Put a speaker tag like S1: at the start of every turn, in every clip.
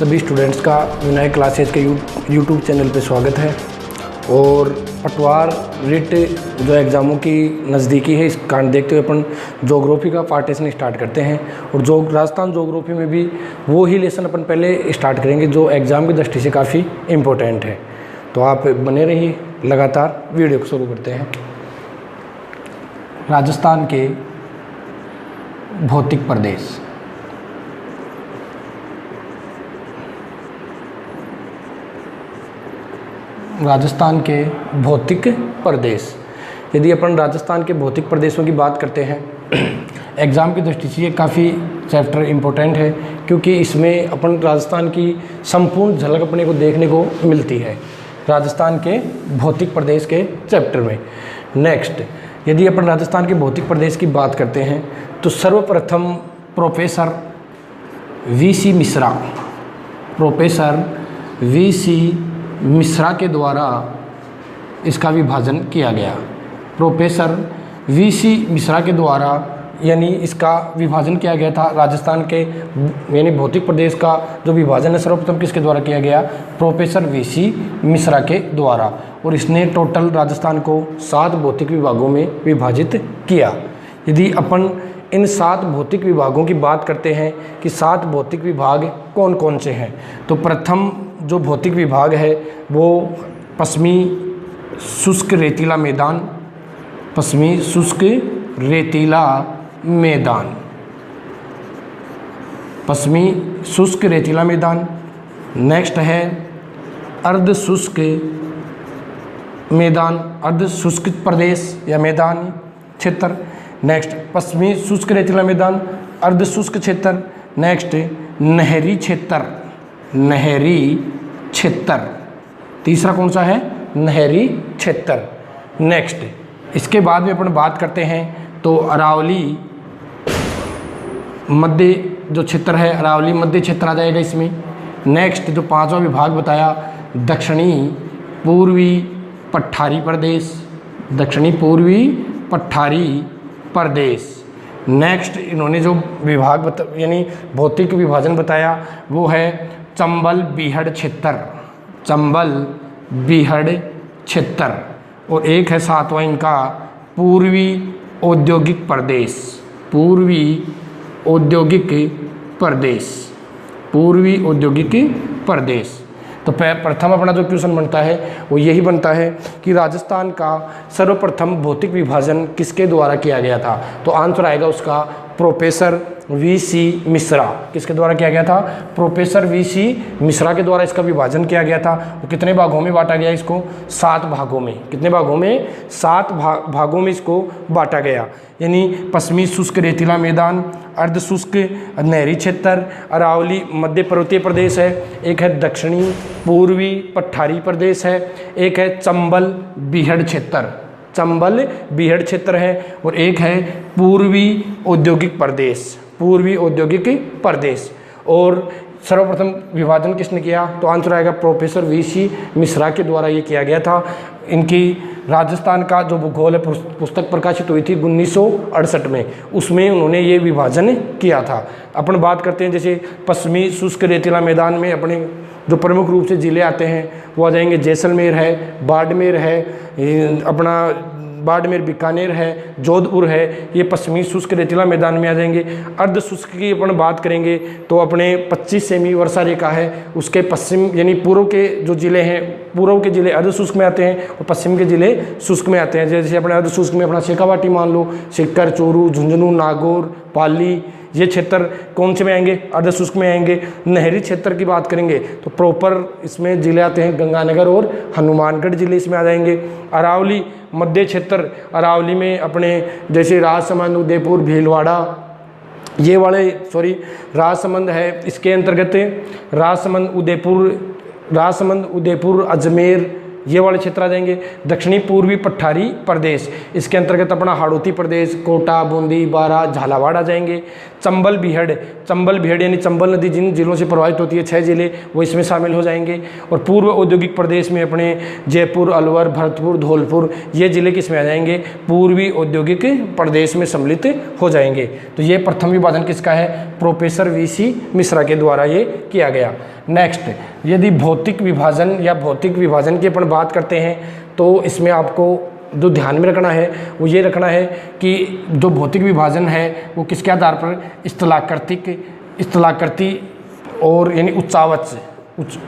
S1: सभी स्टूडेंट्स का विनायक क्लासेज के यूट्यूब चैनल पे स्वागत है। और पटवार रिट जो एग्ज़ामों की नज़दीकी है, इस कारण देखते हुए अपन ज्योग्राफी का पार्टीशन स्टार्ट करते हैं। और जो राजस्थान ज्योग्राफी में भी वो ही लेसन अपन पहले स्टार्ट करेंगे जो एग्ज़ाम की दृष्टि से काफ़ी इम्पोर्टेंट है। तो आप बने रहिए, लगातार वीडियो को शुरू करते हैं। राजस्थान के भौतिक प्रदेश। राजस्थान के भौतिक प्रदेश, यदि अपन राजस्थान के भौतिक प्रदेशों की बात करते हैं एग्ज़ाम की दृष्टि से ये काफ़ी चैप्टर इम्पोर्टेंट है, क्योंकि इसमें अपन राजस्थान की संपूर्ण झलक अपने को देखने को मिलती है राजस्थान के भौतिक प्रदेश के चैप्टर में। नेक्स्ट, यदि अपन राजस्थान के भौतिक प्रदेश की बात करते हैं तो सर्वप्रथम प्रोफेसर वी.सी. मिश्रा के द्वारा इसका विभाजन किया गया। Professor VC. मिश्रा के द्वारा यानी इसका विभाजन किया गया था। राजस्थान के यानी भौतिक प्रदेश का जो विभाजन है सर्वप्रथम किसके द्वारा किया गया? Professor VC. मिश्रा के द्वारा। और इसने टोटल राजस्थान को 7 भौतिक विभागों में विभाजित किया। यदि अपन इन 7 भौतिक विभागों की बात करते हैं कि 7 भौतिक विभाग कौन कौन से हैं, तो प्रथम जो भौतिक विभाग है वो पश्चिमी शुष्क रेतीला मैदान, पश्चिमी शुष्क रेतीला मैदान। नेक्स्ट है अर्ध शुष्क मैदान, अर्ध शुष्क प्रदेश या मैदान क्षेत्र। नेक्स्ट पश्चिमी शुष्क रेतीला मैदान, अर्ध शुष्क क्षेत्र। नेक्स्ट नहरी क्षेत्र। तीसरा कौन सा है? नहरी क्षेत्र। नेक्स्ट इसके बाद में अपन बात करते हैं तो अरावली मध्य जो क्षेत्र है, अरावली मध्य क्षेत्र आ जाएगा इसमें। नेक्स्ट जो 5वां विभाग बताया दक्षिणी पूर्वी पठारी प्रदेश। नेक्स्ट इन्होंने जो विभाग यानी भौतिक विभाजन बताया वो है चंबल बीहड़ क्षेत्र। और एक है 7वां इनका पूर्वी औद्योगिक प्रदेश। तो प्रथम अपना जो क्वेश्चन बनता है वो यही बनता है कि राजस्थान का सर्वप्रथम भौतिक विभाजन किसके द्वारा किया गया था? तो आंसर आएगा उसका प्रोफेसर वी.सी. मिश्रा। किसके द्वारा किया गया था? Professor VC. मिश्रा के द्वारा इसका विभाजन किया गया था। वो कितने भागों में बांटा गया इसको? 7 भागों में। कितने भागों में? 7 भागों में इसको बांटा गया। यानी पश्चिमी शुष्क रेतीला मैदान, अर्ध शुष्क नहरी क्षेत्र, अरावली मध्य पर्वतीय प्रदेश है, एक है दक्षिणी पूर्वी पठारी प्रदेश है, एक है चंबल बीहड़ क्षेत्र है, और एक है पूर्वी औद्योगिक प्रदेश। और सर्वप्रथम विभाजन किसने किया? तो आंसर आएगा प्रोफेसर वी.सी. मिश्रा के द्वारा ये किया गया था। इनकी राजस्थान का जो भूगोल है पुस्तक प्रकाशित हुई थी 1968 में, उसमें उन्होंने ये विभाजन किया था। अपन बात करते हैं जैसे पश्चिमी शुष्क रेतीला मैदान में अपने जो प्रमुख रूप से ज़िले आते हैं वो आ जाएंगे जैसलमेर है, बाड़मेर है, बीकानेर है, जोधपुर है, ये पश्चिमी शुष्क रेतीला मैदान में आ जाएंगे। अर्ध शुष्क की अपन बात करेंगे तो अपने 25 सेमी वर्षा रेखा है उसके पश्चिम यानी पूर्व के जो ज़िले हैं, पूर्व के ज़िले अर्ध शुष्क में आते हैं और पश्चिम के ज़िले शुष्क में आते हैं। जैसे अपने अर्ध शुष्क में अपना शेखावाटी मान लो, सीकर, चूरू, झुंझुनू, नागौर, पाली, ये क्षेत्र कौन से में आएंगे? अर्ध शुष्क में आएंगे। नहरी क्षेत्र की बात करेंगे तो प्रॉपर इसमें ज़िले आते हैं गंगानगर और हनुमानगढ़ ज़िले इसमें आ जाएंगे। अरावली मध्य क्षेत्र, अरावली में अपने जैसे राजसमंद, उदयपुर, भीलवाड़ा ये वाले राजसमंद है, इसके अंतर्गत राजसमंद, उदयपुर, अजमेर ये वाले क्षेत्र आ जाएंगे। दक्षिणी पूर्वी पठारी प्रदेश, इसके अंतर्गत अपना हाड़ौती प्रदेश, कोटा, बूंदी, बारा, झालावाड़ आ जाएंगे। चंबल बीहड़ यानी चंबल नदी जिन जिलों से प्रभावित होती है 6 जिले वो इसमें शामिल हो जाएंगे। और पूर्व औद्योगिक प्रदेश में अपने जयपुर, अलवर, भरतपुर, धौलपुर ये जिले किसमें आ जाएंगे? पूर्वी औद्योगिक प्रदेश में सम्मिलित हो जाएंगे। तो ये प्रथम विभाजन किसका है? Professor VC. मिश्रा के द्वारा ये किया गया। नेक्स्ट, यदि भौतिक विभाजन या भौतिक विभाजन की अपन बात करते हैं तो इसमें आपको जो ध्यान में रखना है वो ये रखना है कि जो भौतिक विभाजन है वो किसके आधार पर, स्थलाकृति और यानी उच्चावच,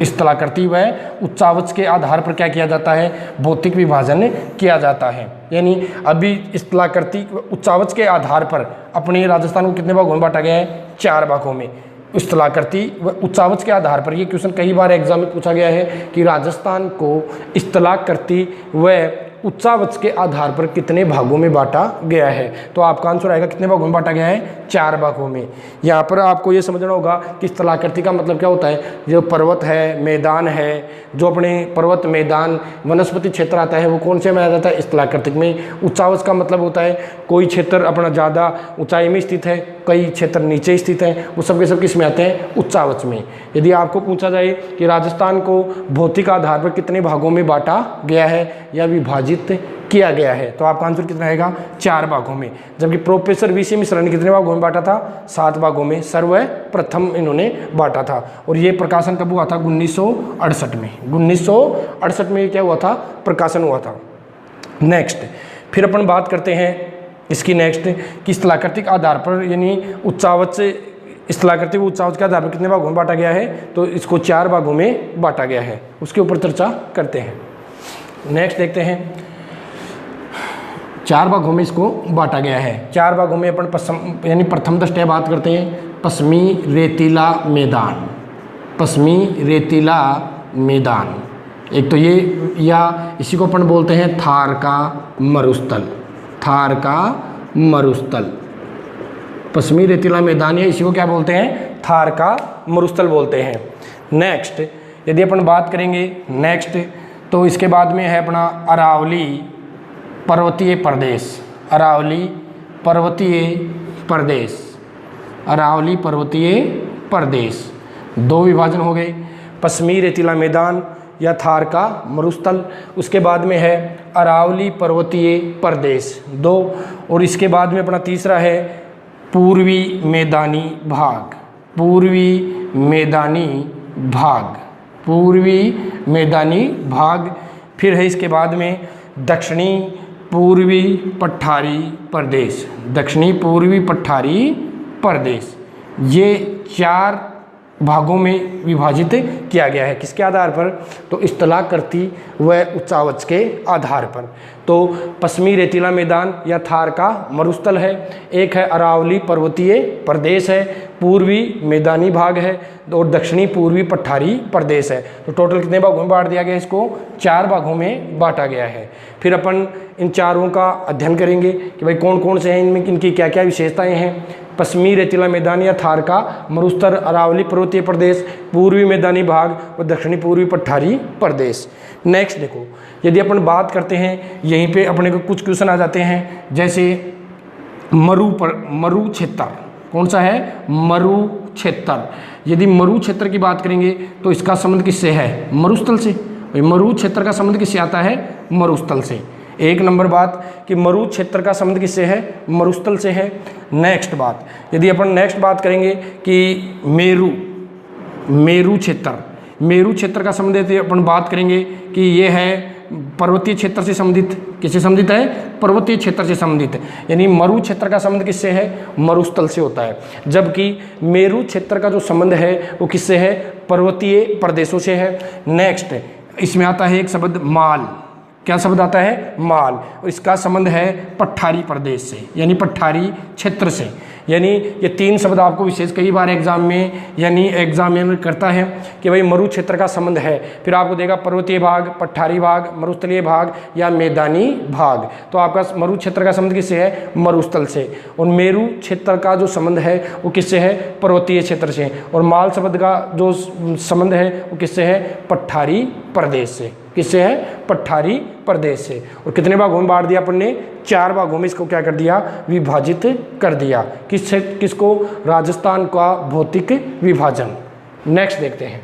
S1: स्थलाकृति व उच्चावच के आधार पर क्या किया जाता है, भौतिक विभाजन किया जाता है। यानी अभी स्थलाकृति उच्चावच के आधार पर अपने राजस्थान को कितने भागों में बांटा गया है, 4 भागों में। स्थलाकृति व उच्चावच के आधार पर, ये क्वेश्चन कई बार एग्जाम में पूछा गया है कि राजस्थान को स्थलाकृति व उच्चावच के आधार पर कितने भागों में बांटा गया है, तो आपका आंसर आएगा कितने भागों में बांटा गया है, 4 भागों में। यहाँ पर आपको ये समझना होगा कि स्थलाकृति का मतलब क्या होता है, जो पर्वत है, मैदान है, जो अपने पर्वत, मैदान, वनस्पति क्षेत्र आता है वो कौन से में आ जाता है, स्थलाकृतिक में। उच्चावच का मतलब होता है कोई क्षेत्र अपना ज़्यादा ऊंचाई में स्थित है, कई क्षेत्र नीचे स्थित हैं, वो सब के सब किस में आते हैं, उच्चावच में। यदि आपको पूछा जाए कि राजस्थान को भौतिक आधार पर कितने भागों में बांटा गया है या विभाजित किया गया है, तो आपका आंसर कितना रहेगा, 4 भागों में। जबकि प्रोफेसर वीसी मिश्रा ने कितने भागों में बांटा था, 7 भागों में सर्वप्रथम इन्होंने बांटा था। और ये प्रकाशन कब हुआ था, 1968 में। 1968 में क्या हुआ था, प्रकाशन हुआ था। नेक्स्ट, फिर अपन बात करते हैं इसकी नेक्स्ट कि स्थलाकृतिक आधार पर यानी उच्चावच से स्थलाकृतिक उच्चावच के आधार पर कितने भागों में बांटा गया है, तो इसको 4 भागों में बांटा गया है, उसके ऊपर चर्चा करते हैं। नेक्स्ट देखते हैं, 4 भागों में इसको बांटा गया है। 4 भागों में अपन यानी प्रथम दृष्टया बात करते हैं पश्चिमी रेतीला मैदान, पश्चिमी रेतीला मैदान, एक तो ये, या इसी को अपन बोलते हैं थार का मरुस्थल, थार का मरुस्थल, पश्चिमी रेतीला मैदान, या इसी को क्या बोलते हैं, थार का मरुस्थल बोलते हैं। नेक्स्ट, यदि अपन बात करेंगे नेक्स्ट, तो इसके बाद में है अपना अरावली पर्वतीय प्रदेश, अरावली पर्वतीय प्रदेश, अरावली पर्वतीय प्रदेश। 2 विभाजन हो गए, पश्चिमी रेतीला मैदान या थार का मरुस्थल, उसके बाद में है अरावली पर्वतीय प्रदेश 2, और इसके बाद में अपना तीसरा है पूर्वी मैदानी भाग, पूर्वी मैदानी भाग, पूर्वी मैदानी भाग। फिर है इसके बाद में दक्षिणी पूर्वी पठारी प्रदेश, दक्षिणी पूर्वी पठारी प्रदेश। ये 4 भागों में विभाजित किया गया है, किसके आधार पर, तो स्थलाकृति व उच्चावच के आधार पर। तो पश्चिमी रेतीला मैदान या थार का मरुस्थल है, एक है अरावली पर्वतीय प्रदेश है, पूर्वी मैदानी भाग है, और दक्षिणी पूर्वी पठारी प्रदेश है। तो टोटल कितने भागों में बांट दिया गया, इसको 4 भागों में बांटा गया है। फिर अपन इन चारों का अध्ययन करेंगे कि भाई कौन कौन से हैं, इनमें इनकी क्या क्या विशेषताएं हैं। पश्चिमी रेतीला मैदान या थार का मरुस्थल, अरावली पर्वतीय प्रदेश, पूर्वी मैदानी भाग और दक्षिणी पूर्वी पठारी प्रदेश। नेक्स्ट देखो, यदि अपन बात करते हैं, यहीं पे अपने को कुछ क्वेश्चन आ जाते हैं, जैसे मरु क्षेत्र, कौन सा है, मरु क्षेत्र। यदि मरु क्षेत्र की बात करेंगे तो इसका संबंध किससे है, मरुस्थल से। मरु क्षेत्र का संबंध किससे आता है, मरुस्थल से। 1 नंबर बात कि मरु क्षेत्र का संबंध किससे है, मरुस्थल से है। नेक्स्ट बात, यदि अपन नेक्स्ट बात करेंगे कि मेरु क्षेत्र, मेरु क्षेत्र का संबंध यदि अपन बात करेंगे कि ये है पर्वतीय क्षेत्र से संबंधित, किससे संबंधित है, पर्वतीय क्षेत्र से संबंधित। यानी मरु क्षेत्र का संबंध किससे है, मरुस्थल से होता है, जबकि मेरु क्षेत्र का जो संबंध है वो किससे है, पर्वतीय प्रदेशों से है। नेक्स्ट, इसमें आता है एक शब्द माल, क्या शब्द आता है, माल, और इसका संबंध है पठारी प्रदेश से, यानी पठारी क्षेत्र से। यानी ये 3 शब्द आपको विशेष कई बार एग्जाम में यानी एग्जामिनर करता है कि भाई मरु क्षेत्र का संबंध है, फिर आपको देगा पर्वतीय भाग, पठारी भाग, मरुस्थलीय भाग या मैदानी भाग। तो आपका मरु क्षेत्र का संबंध किससे है, मरुस्थल से, और मेरु क्षेत्र का जो संबंध है वो किससे है, पर्वतीय क्षेत्र से, और माल शब्द का जो संबंध है वो किससे है, पठारी प्रदेश से, किससे है, पठारी प्रदेश से। और कितने भागों में बांट दिया अपन ने, 4 भागों में इसको क्या कर दिया, विभाजित कर दिया। किसको, राजस्थान का भौतिक विभाजन। नेक्स्ट देखते हैं,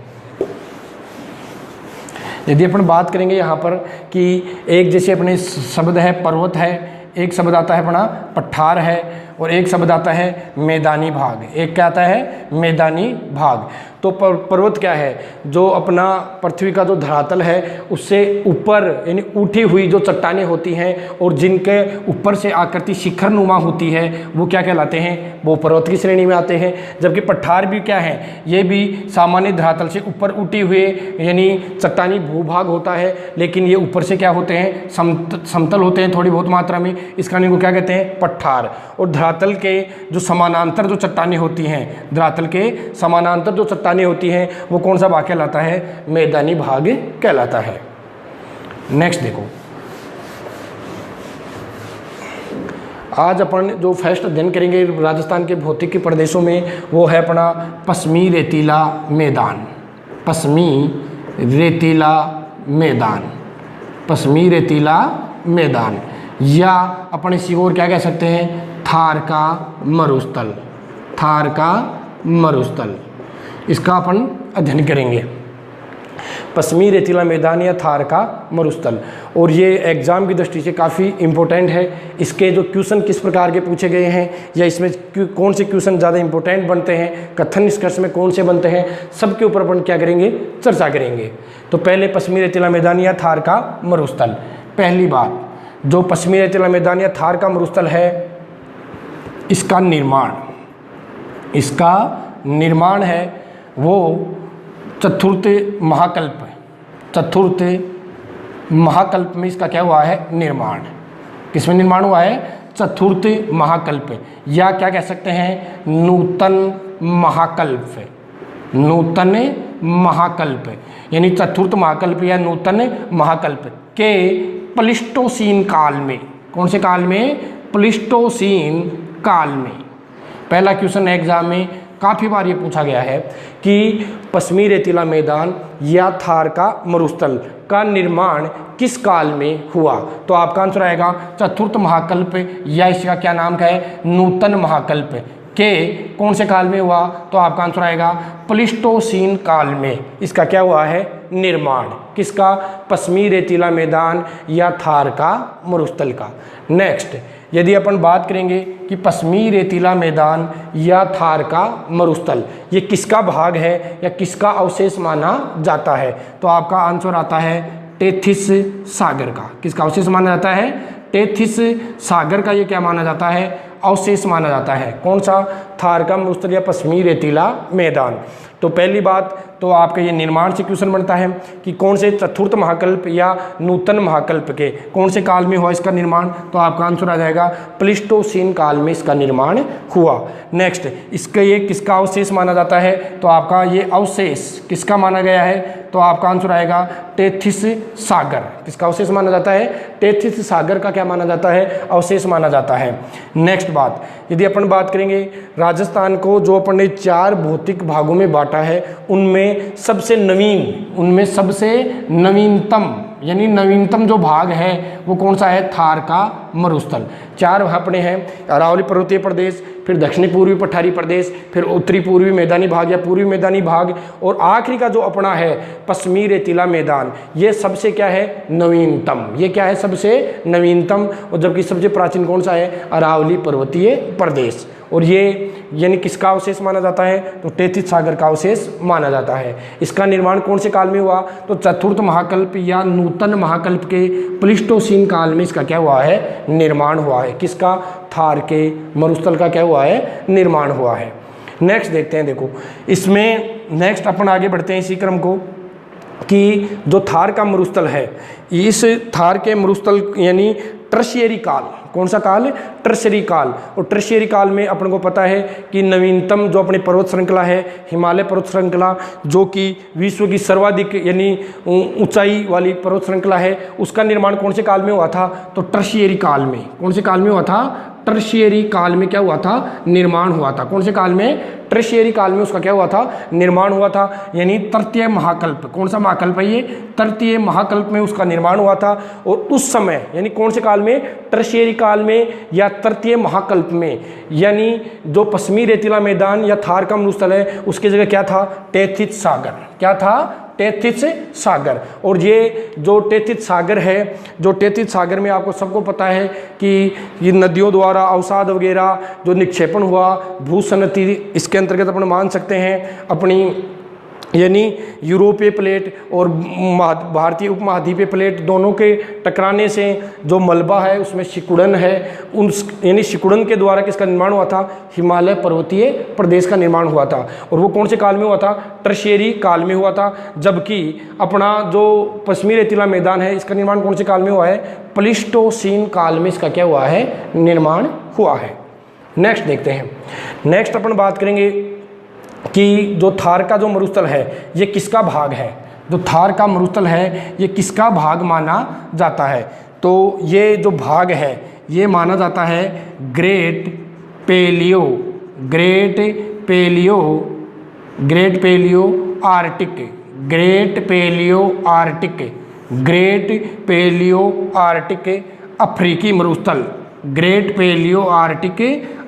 S1: यदि अपन बात करेंगे यहाँ पर कि एक जैसे अपने शब्द है पर्वत है, एक शब्द आता है अपना पठार है, और एक शब्द आता है मैदानी भाग। एक क्या आता है? मैदानी भाग। तो पर्वत क्या है? जो अपना पृथ्वी का जो धरातल है उससे ऊपर यानी उठी हुई जो चट्टानें होती हैं और जिनके ऊपर से आकृति शिखर नुमा होती है वो क्या कहलाते हैं? वो पर्वत की श्रेणी में आते हैं। जबकि पठार भी क्या है? ये भी सामान्य धरातल से ऊपर उठी हुए यानी चट्टानी भूभाग होता है, लेकिन ये ऊपर से क्या होते हैं? समतल होते हैं थोड़ी बहुत मात्रा में। इस कारण को क्या कहते हैं? पठार। और धरातल के जो समानांतर जो चट्टानें होती हैं, धरातल के समानांतर जो चट्टानें होती हैं वो कौन सा भाग कहलाता है? मैदानी भाग कहलाता है। नेक्स्ट देखो, आज अपन जो फर्स्ट अध्ययन करेंगे राजस्थान के भौतिकी प्रदेशों में वो है अपना पश्चिमी रेतीला मैदान। पश्चिमी रेतीला मैदान, पश्चिमी रेतीला मैदान, या अपन इसी को और क्या कह सकते हैं? थार का मरुस्थल। थार का मरुस्थल, इसका अपन अध्ययन करेंगे। पश्चिमी रेतीला मैदान या थार का मरुस्थल। और ये एग्जाम की दृष्टि से काफ़ी इम्पोर्टेंट है। इसके जो क्वेश्चन किस प्रकार के पूछे गए हैं या इसमें कौन से क्वेश्चन ज़्यादा इंपॉर्टेंट बनते हैं, कथन निष्कर्ष में कौन से बनते हैं, सबके ऊपर अपन क्या करेंगे? चर्चा करेंगे। तो पहले पश्चिमी रेतीला मैदान या थार का मरुस्थल। पहली बात, जो पश्चिमी रेतीला मैदान या थार का मरुस्थल है इसका निर्माण है वो चतुर्थ महाकल्प में इसका क्या हुआ है? निर्माण। किसमें निर्माण हुआ है? चतुर्थ महाकल्प, या क्या कह सकते हैं? नूतन महाकल्प, यानी चतुर्थ महाकल्प या नूतन महाकल्प के प्लीस्टोसीन काल में। कौन से काल में? प्लीस्टोसीन काल में। पहला क्वेश्चन एग्जाम में काफ़ी बार ये पूछा गया है कि पश्चिमी रेतीला मैदान या थार का मरुस्थल का निर्माण किस काल में हुआ? तो आपका आंसर आएगा चतुर्थ महाकल्प, या इसका क्या नाम का है? नूतन महाकल्प के कौन से काल में हुआ? तो आपका आंसर आएगा प्लीस्टोसीन काल में इसका क्या हुआ है? निर्माण। किसका? पश्चिमी रेतीला मैदान या थार का मरुस्थल का। नेक्स्ट, यदि अपन बात करेंगे कि पश्चिमी रेतीला मैदान या थार का मरुस्थल ये किसका भाग है या किसका अवशेष माना जाता है? तो आपका आंसर आता है टेथिस सागर का। किसका अवशेष माना जाता है? टेथिस सागर का ये क्या माना जाता है? अवशेष माना जाता है। कौन सा? थार का मरुस्थल या पश्चिमी रेतीला मैदान। तो पहली बात तो आपका ये निर्माण से क्वेश्चन बनता है कि कौन से चतुर्थ महाकल्प या नूतन महाकल्प के कौन से काल में हुआ इसका निर्माण? तो आपका आंसर आ जाएगा प्लीस्टोसीन काल में इसका निर्माण हुआ। नेक्स्ट, इसका ये किसका अवशेष माना जाता है? तो आपका ये अवशेष किसका माना गया है? तो आपका आंसर आएगा टेथिस सागर। किसका अवशेष माना जाता है? टेथिस सागर का क्या माना जाता है? अवशेष माना जाता है। नेक्स्ट बात, यदि अपन बात करेंगे राजस्थान को जो अपन ने 4 भौतिक भागों में बांटा है उनमें सबसे नवीनतम यानी नवीनतम जो भाग है वो कौन सा है? थार का मरुस्थल। 4 अपने हैं, अरावली पर्वतीय प्रदेश, फिर दक्षिणी पूर्वी पठारी प्रदेश, फिर उत्तरी पूर्वी मैदानी भाग या पूर्वी मैदानी भाग, और आखिरी का जो अपना है पश्चिमी रेतीला मैदान। ये सबसे क्या है? नवीनतम। ये क्या है? सबसे नवीनतम। और जबकि सबसे प्राचीन कौन सा है? अरावली पर्वतीय प्रदेश। और ये यानी किसका अवशेष माना जाता है? तो टेथिस सागर का अवशेष माना जाता है। इसका निर्माण कौन से काल में हुआ? तो चतुर्थ महाकल्प या नूतन महाकल्प के प्लीस्टोसीन काल में इसका क्या हुआ है? निर्माण हुआ है। किसका? थार के मरुस्थल का क्या हुआ है? निर्माण हुआ है। नेक्स्ट देखते हैं। देखो इसमें नेक्स्ट अपन आगे बढ़ते हैं इसी क्रम को कि जो थार का मरुस्थल है, इस थार के मरुस्थल यानी टर्शियरी काल। कौन सा काल? टर्शियरी काल। और टर्शियरी काल में अपन को पता है कि नवीनतम जो अपनी पर्वत श्रृंखला है हिमालय पर्वत श्रृंखला, जो कि विश्व की सर्वाधिक यानी ऊंचाई वाली पर्वत श्रृंखला है, उसका निर्माण कौन से काल में हुआ था? तो टर्शियरी काल में। कौन से काल में हुआ था? टर्शियरी काल में क्या हुआ था? निर्माण हुआ था। कौन से काल में? टर्शियरी काल में उसका क्या हुआ था? निर्माण हुआ था। यानी तृतीय महाकल्प। कौन सा महाकल्प है ये? तृतीय महाकल्प में उसका निर्माण हुआ था। और उस समय यानी कौन से काल में? टर्शियरी काल में या तृतीय महाकल्प में। यानी जो पश्चिमी रेतीला मैदान या थार का मरुस्थल है उसकी जगह क्या था? टेथिस सागर। क्या था? टेथिस सागर। और ये जो टेथिस सागर है, जो टेथिस सागर में आपको सबको पता है कि ये नदियों द्वारा अवसाद वगैरह जो निक्षेपण हुआ, भूसन्नति, इसके अंतर्गत अपन मान सकते हैं अपनी यानी यूरोपीय प्लेट और भारतीय उपमहाद्वीपीय प्लेट दोनों के टकराने से जो मलबा है उसमें सिकुड़न है, उन यानी सिकुड़न के द्वारा किसका निर्माण हुआ था? हिमालय पर्वतीय प्रदेश का निर्माण हुआ था। और वो कौन से काल में हुआ था? टर्शियरी काल में हुआ था। जबकि अपना जो पश्चिमी रेतीला मैदान है इसका निर्माण कौन से काल में हुआ है? प्लीस्टोसीन काल में इसका क्या हुआ है? निर्माण हुआ है। नेक्स्ट देखते हैं। नेक्स्ट अपन बात करेंगे कि जो थार का जो मरुस्थल है ये किसका भाग है? जो थार का मरुस्थल है ये किसका भाग माना जाता है? तो ये जो भाग है ये माना जाता है ग्रेट पेलियो आर्टिक अफ्रीकी मरुस्थल, ग्रेट पेलियो आर्टिक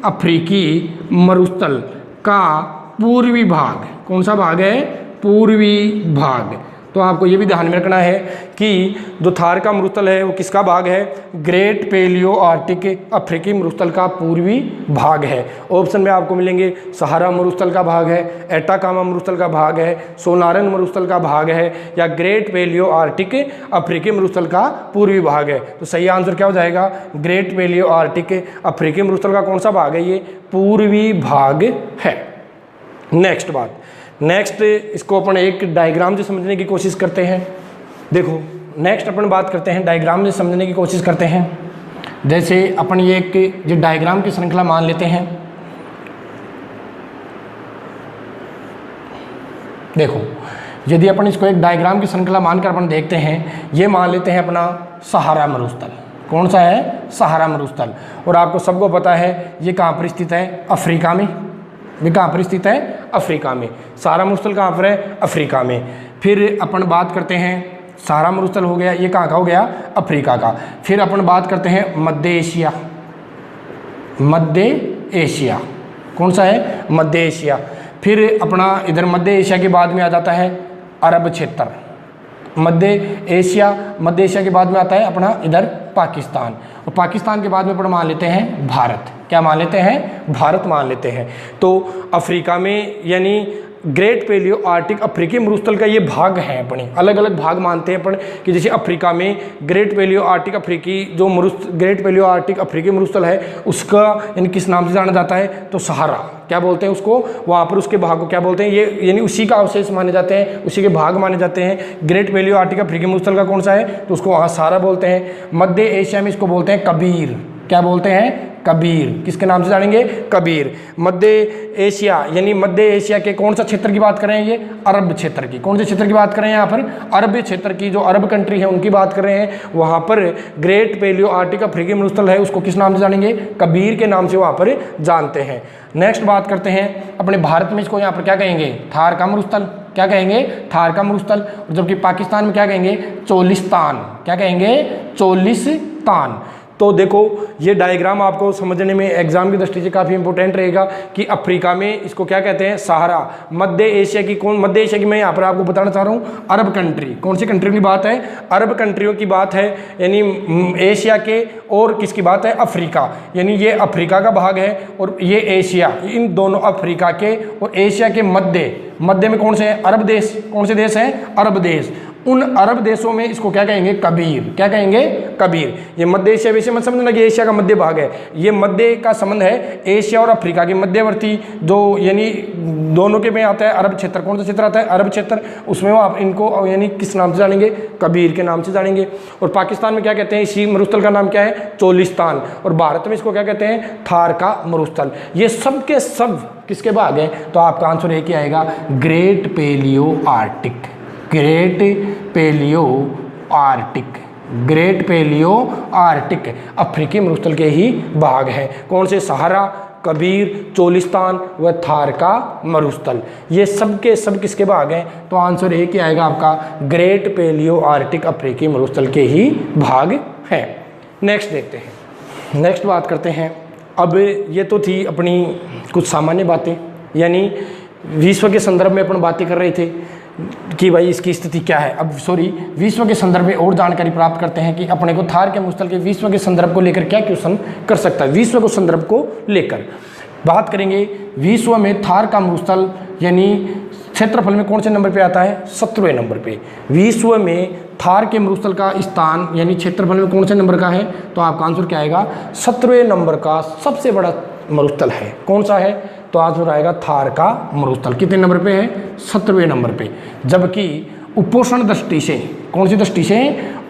S1: अफ्रीकी मरुस्थल का पूर्वी भाग। कौन सा भाग है? पूर्वी भाग। तो आपको ये भी ध्यान में रखना है कि जो थार का मरुस्थल है वो किसका भाग है? ग्रेट पेलियो आर्टिक अफ्रीकी मरुस्थल का पूर्वी भाग है। ऑप्शन में आपको मिलेंगे सहारा मरुस्थल का भाग है, एटाकामा मरुस्थल का भाग है, सोनारन मरुस्थल का भाग है, या ग्रेट पेलियो आर्टिक अफ्रीकी मरुस्थल का पूर्वी भाग है। तो सही आंसर क्या हो जाएगा? ग्रेट पेलियो आर्टिक अफ्रीकी मरुस्थल का कौन सा भाग है? ये पूर्वी भाग है। नेक्स्ट बात, नेक्स्ट इसको अपन एक डायग्राम से समझने की कोशिश करते हैं। देखो नेक्स्ट अपन बात करते हैं डायग्राम से समझने की कोशिश करते हैं। जैसे अपन ये एक जो डायग्राम की श्रृंखला मान लेते हैं। देखो यदि अपन इसको एक डायग्राम की श्रृंखला मानकर अपन देखते हैं, ये मान लेते हैं अपना सहारा मरुस्थल। कौन सा है? सहारा मरुस्थल। और आपको सबको पता है ये कहाँ पर स्थित है? अफ्रीका में। ये कहाँ पर स्थित है? अफ्रीका में। सहारा मरुस्थल कहाँ पर है? अफ्रीका में। फिर अपन बात करते हैं, सहारा मरुस्थल हो गया, ये कहाँ का हो गया? अफ्रीका का। फिर अपन बात करते हैं मध्य एशिया। मध्य एशिया कौन सा है? मध्य एशिया। फिर अपना इधर मध्य एशिया के बाद में आ जाता है अरब क्षेत्र। मध्य एशिया के बाद में आता है अपना इधर पाकिस्तान। और पाकिस्तान के बाद में अपन मान लेते हैं भारत। क्या मान लेते हैं? भारत मान लेते हैं। तो अफ्रीका में यानी ग्रेट पेलियो आर्टिक अफ्रीकी मरुस्थल का ये भाग है। अपने अलग अलग भाग मानते हैं अपन कि जैसे अफ्रीका में ग्रेट पेलियो आर्टिक अफ्रीकी जो ग्रेट पेलियो आर्टिक अफ्रीकी मरुस्थल है उसका यानी किस नाम से जाना जाता है? तो सहारा। क्या बोलते हैं उसको? वहाँ पर उसके भाग को क्या बोलते हैं? ये यानी उसी का अवशेष माने जाते हैं, उसी के भाग माने जाते हैं। ग्रेट पेलियो आर्टिक अफ्रीकी मरुस्थल का कौन सा है? तो उसको वहाँ सहारा बोलते हैं। मध्य एशिया में इसको बोलते हैं कबीर। क्या बोलते हैं? कबीर। किसके नाम से जानेंगे? कबीर। मध्य एशिया यानी मध्य एशिया के कौन सा क्षेत्र की बात कर रहे हैं? ये अरब क्षेत्र की। कौन से क्षेत्र की बात कर रहे हैं? यहाँ पर अरब क्षेत्र की, जो अरब कंट्री है उनकी बात कर रहे हैं। वहाँ पर ग्रेट पेलियो आर्टिक अफ्रीकी मरुस्थल है, उसको किस नाम से जानेंगे? कबीर के नाम से वहाँ पर जानते हैं। नेक्स्ट बात करते हैं अपने भारत में, इसको यहाँ पर क्या कहेंगे? थार का मरुस्थल। क्या कहेंगे? थार का मरुस्थल। और जबकि पाकिस्तान में क्या कहेंगे? चोलिस्तान। क्या कहेंगे? चोलिस्तान। तो देखो ये डायग्राम आपको समझने में एग्जाम की दृष्टि से काफ़ी इंपॉर्टेंट रहेगा कि अफ्रीका में इसको क्या कहते हैं? सहारा। मध्य एशिया की मध्य एशिया की मैं यहाँ पर आपको बताना चाह रहा हूँ अरब कंट्री। कौन सी कंट्रियों की बात है? अरब कंट्रियों की बात है। यानी एशिया के और किसकी बात है? अफ्रीका। यानी ये अफ्रीका का भाग है और ये एशिया। इन दोनों अफ्रीका के और एशिया के मध्य में कौन से हैं? अरब देश। कौन से देश हैं? अरब देश। उन अरब देशों में इसको क्या कहेंगे? कबीर। क्या कहेंगे? कबीर। ये मध्य एशिया वैसे मत समझना कि एशिया का मध्य भाग है। ये मध्य का संबंध है एशिया और अफ्रीका के मध्यवर्ती, जो यानी दोनों के में आता है अरब क्षेत्र। कौन सा क्षेत्र आता है? अरब क्षेत्र। उसमें वो आप इनको यानी किस नाम से जानेंगे? कबीर के नाम से जानेंगे। और पाकिस्तान में क्या कहते हैं? इसी मरुस्थल का नाम क्या है? चोलिस्तान। और भारत में इसको क्या कहते हैं? थार का मरुस्थल। ये सब के सब किसके भाग हैं? तो आपका आंसर एक ही आएगा, great paleo Arctic. Great paleo Arctic. Great paleo Arctic अफ्रीकी मरुस्थल के ही भाग हैं। कौन से? सहारा, कबीर, चोलिस्तान व थार का मरुस्थल। ये सब के सब किसके भाग हैं? तो आंसर एक ही आएगा आपका, ग्रेट पेलियो आर्टिक अफ्रीकी मरुस्थल के ही भाग हैं। नेक्स्ट देखते हैं। नेक्स्ट बात करते हैं। अब ये तो थी अपनी कुछ सामान्य बातें, यानी विश्व के संदर्भ में अपन बातें कर रहे थे। कि भाई इसकी स्थिति क्या है। अब सॉरी, विश्व के संदर्भ में और जानकारी प्राप्त करते हैं कि अपने को थार के मरुस्थल के विश्व के संदर्भ को लेकर क्या क्वेश्चन कर सकता है। विश्व को संदर्भ को लेकर बात करेंगे। विश्व में थार का मरुस्थल यानी क्षेत्रफल में कौन से नंबर पे आता है? 17वें नंबर पे। विश्व में थार के मरुस्थल का स्थान यानी क्षेत्रफल में कौन से नंबर का है? तो आपका आंसर क्या आएगा? 17वें नंबर का सबसे बड़ा मरुस्थल है। कौन सा है? तो आंसर आएगा थार का मरुस्थल। कितने नंबर पे है? 17वें नंबर पे। जबकि उपोषण दृष्टि से, कौन सी दृष्टि से?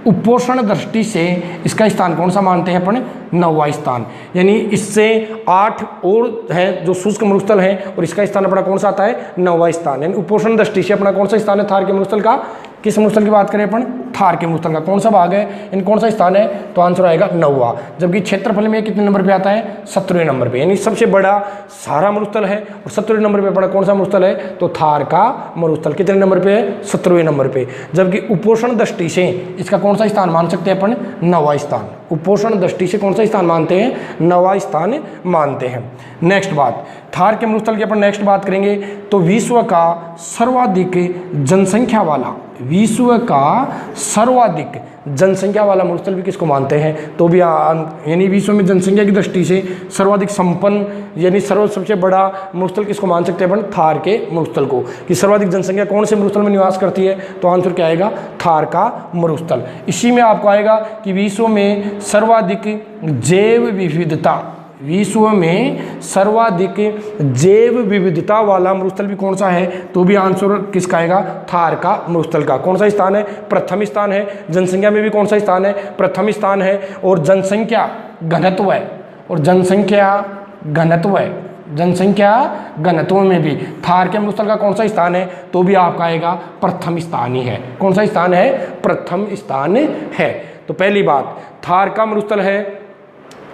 S1: उपोषण दृष्टि से इसका स्थान कौन सा मानते हैं अपन? 9वां स्थान। यानी इससे 8 और है जो शुष्क मरुस्थल है और इसका स्थान अपना कौन सा आता है? 9वां स्थान। यानी उपोषण दृष्टि से अपना कौन सा स्थान है थार के मरुस्थल का? किस मरुस्थल की बात करें अपन? थार के मरुस्थल का कौन सा भाग है, यानी कौन सा स्थान है? तो आंसर आएगा 9वां। जबकि क्षेत्रफल में कितने नंबर पे आता है? 17वें नंबर पे। यानी सबसे बड़ा सारा मरुस्थल है और 17वें नंबर पे पड़ा कौन सा मरुस्थल है? तो थार का मरुस्थल। कितने नंबर पे है? 17वें नंबर पे। जबकि उपोषण दृष्टि से इसका कौन सा स्थान मान सकते हैं अपन? 9वां स्थान। उपोषण दृष्टि से कौन सा स्थान मानते हैं? 9वां स्थान मानते हैं। नेक्स्ट बात, थार के मरुस्थल की अपन नेक्स्ट बात करेंगे तो विश्व का सर्वाधिक जनसंख्या वाला, विश्व का सर्वाधिक जनसंख्या वाला मरुस्थल भी किसको मानते हैं? तो भी यानी विश्व में जनसंख्या की दृष्टि से सर्वाधिक संपन्न यानी सबसे बड़ा मरुस्थल किसको मान सकते हैं अपन? थार के मरुस्थल को। कि सर्वाधिक जनसंख्या कौन से मरुस्थल में निवास करती है? तो आंसर क्या आएगा? थार का मरुस्थल। इसी में आपको आएगा कि विश्व में सर्वाधिक जैव विविधता, विश्व में सर्वाधिक जैव विविधता वाला मरुस्थल भी कौन सा है? तो भी आंसर किसका आएगा? थार का मरुस्थल का। कौन सा स्थान है? प्रथम स्थान है। जनसंख्या में भी कौन सा स्थान है? प्रथम स्थान है। और जनसंख्या घनत्व है, और जनसंख्या घनत्व है, जनसंख्या घनत्व में भी थार के मरुस्थल का कौन सा स्थान है? तो भी आपका आएगा प्रथम स्थान ही है। कौन सा स्थान है? प्रथम स्थान है। तो पहली बात, थार का मरुस्थल है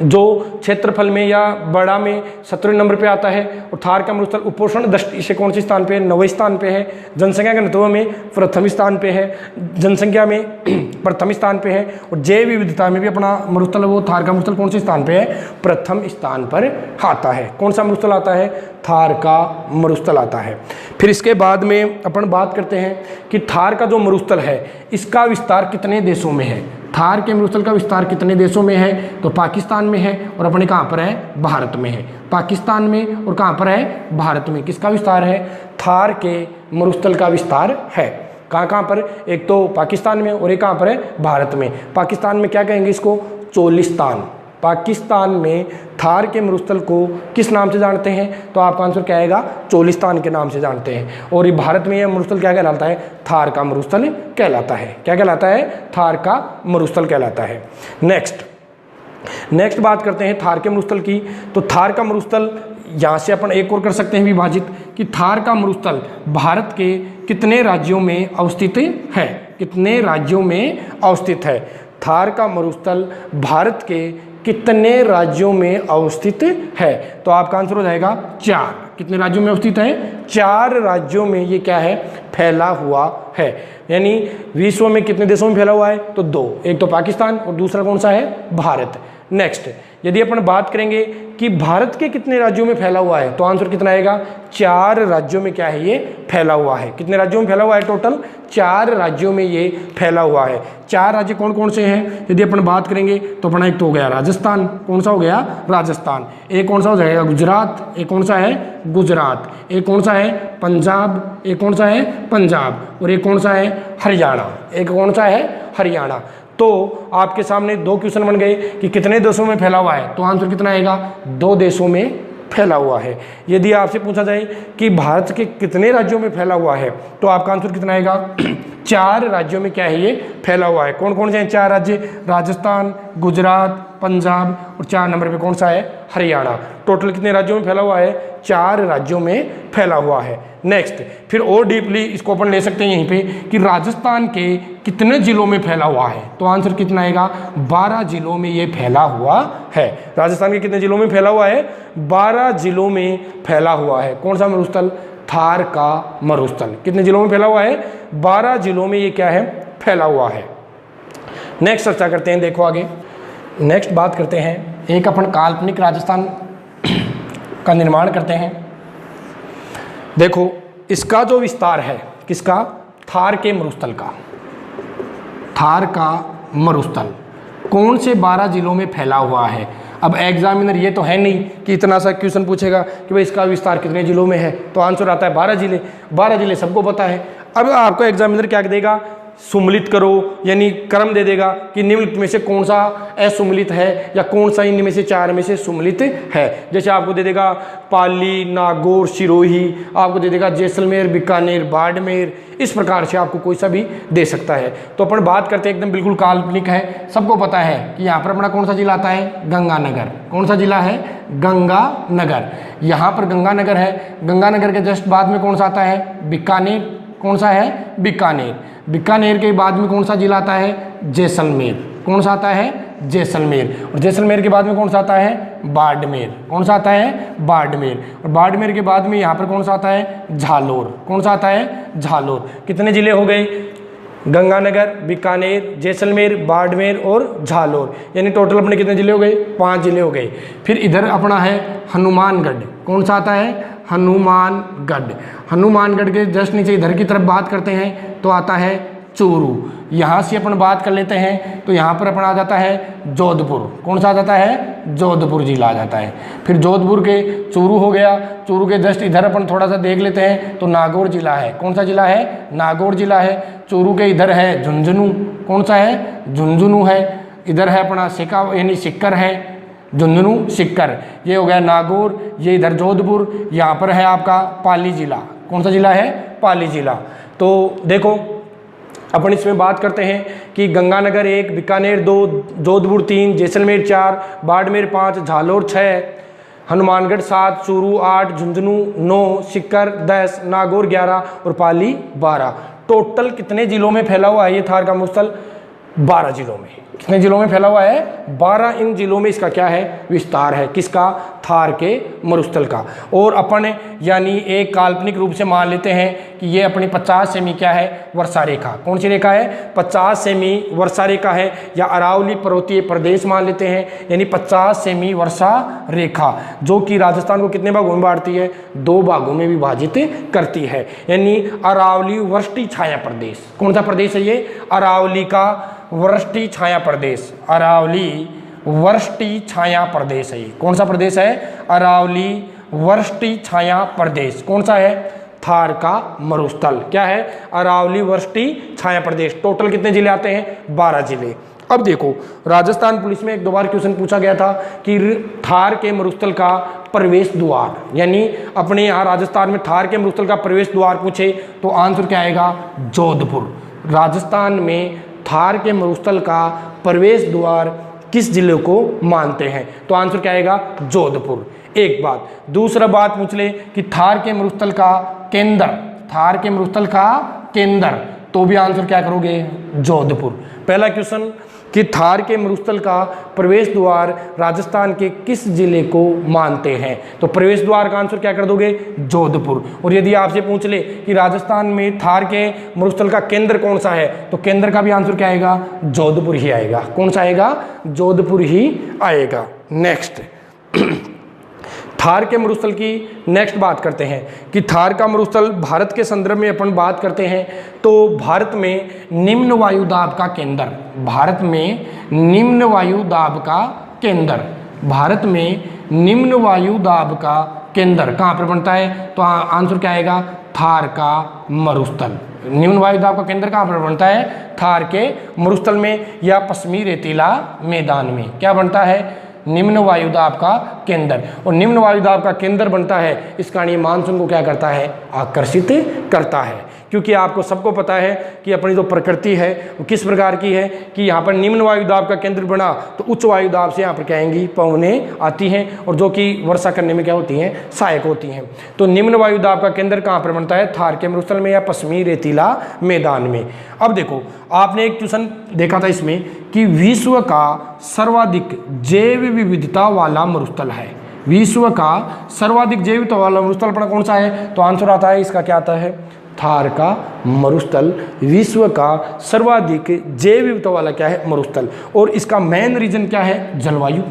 S1: जो क्षेत्रफल में या बड़ा में 17वें नंबर पे आता है। और थार का मरुस्थल उपोषण दृष्टि से कौन से स्थान पे है? 9वें स्थान पे है। जनसंख्या घनत्व में प्रथम स्थान पे है, जनसंख्या में प्रथम स्थान पे है। और जैव विविधता में भी अपना मरुस्थल वो थार का मरुस्थल कौन से स्थान पे है? प्रथम स्थान पर आता है। कौन सा मरुस्थल आता है? थार का मरुस्थल आता है। फिर इसके बाद में अपन बात करते हैं कि थार का जो मरुस्थल है इसका विस्तार कितने देशों में है? थार के मरुस्थल का विस्तार कितने देशों में है? तो पाकिस्तान में है। और अपने कहाँ पर है? भारत में है। पाकिस्तान में और कहाँ पर है? भारत में। किसका विस्तार है? थार के मरुस्थल का विस्तार है। कहाँ कहाँ पर? एक तो पाकिस्तान में और एक कहाँ पर है? भारत में। पाकिस्तान में क्या कहेंगे इसको? चोलिस्तान। पाकिस्तान में थार के मरुस्थल को किस नाम से जानते हैं? तो आपका आंसर क्या आएगा? चोलिस्तान के नाम से जानते हैं। और ये भारत में यह मरुस्थल क्या कहलाता है? थार का मरुस्थल कहलाता है। क्या कहलाता है? थार का मरुस्थल कहलाता है। नेक्स्ट बात करते हैं थार के मरुस्थल की। तो थार का मरुस्थल यहाँ से अपन एक और कर सकते हैं विभाजित कि थार का मरुस्थल भारत के कितने राज्यों में अवस्थित है? कितने राज्यों में अवस्थित है? थार का मरुस्थल भारत के कितने राज्यों में अवस्थित है? तो आपका आंसर हो जाएगा 4। कितने राज्यों में अवस्थित है? 4 राज्यों में ये क्या है? फैला हुआ है। यानी विश्व में कितने देशों में फैला हुआ है? तो 2, एक तो पाकिस्तान और दूसरा कौन सा है? भारत। नेक्स्ट, यदि अपन बात करेंगे कि भारत के कितने राज्यों में फैला हुआ है तो आंसर कितना आएगा? 4 राज्यों में क्या है? ये फैला हुआ है। कितने राज्यों में फैला हुआ है? टोटल 4 राज्यों में ये फैला हुआ है। 4 राज्य कौन कौन से हैं? यदि अपन बात करेंगे तो अपना एक तो हो गया राजस्थान। कौन सा हो गया? राजस्थान। एक कौन सा हो जाएगा? गुजरात। एक कौन सा है? गुजरात। एक कौन सा है? पंजाब। एक कौन सा है? पंजाब। और एक कौन सा है? हरियाणा। एक कौन सा है? हरियाणा। तो आपके सामने 2 क्वेश्चन बन गए कि कितने देशों में फैला हुआ है? तो आंसर कितना आएगा? 2 देशों में फैला हुआ है। यदि आपसे पूछा जाए कि भारत के कितने राज्यों में फैला हुआ है तो आपका आंसर कितना आएगा? 4 राज्यों में क्या है? ये फैला हुआ है। कौन कौन से हैं 4 राज्य? राजस्थान, गुजरात, पंजाब और 4 नंबर पे कौन सा है? हरियाणा। टोटल कितने राज्यों में फैला हुआ है? 4 राज्यों में फैला हुआ है। नेक्स्ट, फिर और डीपली इसको अपन ले सकते हैं यहीं पे कि राजस्थान के कितने जिलों में फैला हुआ है? तो आंसर कितना आएगा? 12 जिलों में ये फैला हुआ है। राजस्थान के कितने जिलों में फैला हुआ है? 12 जिलों में फैला हुआ है। कौन सा मरुस्थल? थार का मरुस्थल। कितने जिलों में फैला हुआ है? 12 जिलों में ये क्या है? फैला हुआ है। नेक्स्ट चर्चा करते हैं, देखो आगे। नेक्स्ट बात करते हैं, एक अपन काल्पनिक राजस्थान का निर्माण करते हैं। देखो, इसका जो विस्तार है किसका? थार के मरुस्थल का। थार का मरुस्थल कौन से 12 जिलों में फैला हुआ है? अब एग्जामिनर ये तो है नहीं कि इतना सा क्वेश्चन पूछेगा कि भाई इसका विस्तार कितने जिलों में है, तो आंसर आता है 12 जिले। 12 जिले सबको पता है। अब आपको एग्जामिनर क्या देगा? सुमलित करो, यानी क्रम दे देगा कि निम्नलिखित में से कौन सा असुमलित है या कौन सा इनमें से 4 में से सुमलित है। जैसे आपको दे देगा पाली, नागौर, सिरोही, आपको दे देगा जैसलमेर, बीकानेर, बाड़मेर, इस प्रकार से आपको कोई सा भी दे सकता है। तो अपन बात करते हैं एकदम बिल्कुल काल्पनिक है। सबको पता है कि यहाँ पर अपना कौन सा जिला आता है? गंगानगर। कौन सा जिला है? गंगानगर। यहाँ पर गंगानगर है। गंगानगर के जस्ट बाद में कौन सा आता है? बीकानेर। कौन सा है? बीकानेर। बीकानेर के बाद में कौन सा जिला आता है? जैसलमेर। कौन सा आता है? जैसलमेर। और जैसलमेर के बाद में कौन सा आता है? बाड़मेर। कौन सा आता है? बाड़मेर। और बाड़मेर के बाद में यहाँ पर कौन सा आता है? झालोर। कौन सा आता है? झालोर। कितने जिले हो गए? गंगानगर, बीकानेर, जैसलमेर, बाड़मेर और झालोर, यानी टोटल अपने कितने जिले हो गए? 5 जिले हो गए। फिर इधर अपना है हनुमानगढ़। कौन सा आता है? हनुमानगढ़। हनुमानगढ़ के जस्ट नीचे इधर की तरफ बात करते हैं तो आता है चूरू। यहाँ से अपन बात कर लेते हैं तो यहाँ पर अपन आ जाता है जोधपुर। कौन सा आ जाता है? जोधपुर जिला आ जाता है। फिर जोधपुर के चूरू हो गया। चूरू के जस्ट इधर अपन थोड़ा सा देख लेते हैं तो नागौर जिला है। कौन सा जिला है? नागौर जिला है। चूरू के इधर है झुंझुनू। कौन सा है? झुंझुनू है। इधर है अपना सिक्का यानी सिक्कर है, झुंझुनू सिक्कर। ये हो गया नागौर। ये इधर जोधपुर। यहाँ पर है आपका पाली जिला। कौन सा जिला है? पाली जिला। तो देखो अपन इसमें बात करते हैं कि गंगानगर 1, बीकानेर 2, जोधपुर 3, जैसलमेर 4, बाड़मेर 5, झालोर 6, हनुमानगढ़ 7, चूरू 8, झुंझुनू 9, सिक्कर 10, नागौर 11 और पाली 12। टोटल कितने जिलों में फैला हुआ है ये थार का मरुस्थल? 12 जिलों में। कितने जिलों में फैला हुआ है? 12 इन जिलों में इसका क्या है? विस्तार है। किसका? थार के मरुस्थल का। और अपन यानी एक काल्पनिक रूप से मान लेते हैं कि ये अपनी 50 सेमी क्या है? वर्षा रेखा। कौन सी रेखा है? 50 सेमी वर्षा रेखा है, या अरावली पर्वतीय प्रदेश मान लेते हैं, यानी 50 सेमी वर्षा रेखा, जो कि राजस्थान को कितने भागों में बांटती है? 2 भागों में विभाजित करती है, यानी अरावली वृष्टि छाया प्रदेश। कौन सा प्रदेश है ये? अरावली का वृष्टि छाया प्रदेश। अरावली वृष्टि छाया प्रदेश है ये। कौन सा प्रदेश है? अरावली वृष्टि छाया प्रदेश। कौन सा है? थार का मरुस्थल। क्या है? अरावली वृष्टि छाया प्रदेश। टोटल कितने जिले आते हैं? 12 जिले। अब देखो राजस्थान पुलिस में 1-2 बार क्वेश्चन पूछा गया था कि थार के मरुस्थल का प्रवेश द्वार, यानी अपने यहाँ राजस्थान में थार के मरुस्थल का प्रवेश द्वार पूछे तो आंसर क्या आएगा? जोधपुर। राजस्थान में थार के मरुस्थल का प्रवेश द्वार किस जिले को मानते हैं? तो आंसर क्या आएगा? जोधपुर। एक बात। दूसरा बात पूछ ले कि थार के मरुस्थल का केंद्र, थार के मरुस्थल का केंद्र, तो भी आंसर क्या करोगे? जोधपुर। पहला क्वेश्चन कि थार के मरुस्थल का प्रवेश द्वार राजस्थान के किस जिले को मानते हैं, तो प्रवेश द्वार का आंसर क्या कर दोगे? जोधपुर। और यदि आपसे पूछ ले कि राजस्थान में थार के मरुस्थल का केंद्र कौन सा है, तो केंद्र का भी आंसर क्या आएगा? जोधपुर ही आएगा। कौन सा आएगा? जोधपुर ही आएगा। नेक्स्ट थार के मरुस्थल की नेक्स्ट बात करते हैं कि थार का मरुस्थल भारत के संदर्भ में अपन बात करते हैं तो भारत में निम्न वायु दाब का केंद्र, भारत में निम्न वायु दाब का केंद्र, भारत में निम्न वायु दाब का केंद्र कहाँ पर बनता है? तो आंसर क्या आएगा? थार का मरुस्थल। निम्न वायु दाब का केंद्र कहाँ पर बनता है? थार के मरुस्थल में या पश्चिमी रेतीला मैदान में। क्या बनता है? निम्न वायुदाब का केंद्र। और निम्न वायुदाब का केंद्र बनता है इस कारण ये मानसून को क्या करता है? आकर्षित करता है। क्योंकि आपको सबको पता है कि अपनी जो प्रकृति है वो किस प्रकार की है कि यहाँ पर निम्न वायुदाब का केंद्र बना तो उच्च वायुदाब से यहाँ पर क्या आएंगी? पवनें आती हैं और जो कि वर्षा करने में क्या होती हैं? सहायक होती हैं। तो निम्न वायुदाब का केंद्र कहाँ पर बनता है? थार के मरुस्थल में या पश्चिमी रेतीला मैदान में। अब देखो आपने एक क्वेश्चन देखा था इसमें कि विश्व का सर्वाधिक जैव विविधता वाला मरुस्थल है, विश्व का सर्वाधिक जैव विविधता वाला मरुस्थल अपना कौन सा है? तो आंसर आता है इसका क्या आता है? थार का मरुस्थल विश्व का सर्वाधिक जैव विविधता वाला क्या है? मरुस्थल। और इसका मेन रीजन क्या है? जलवायु।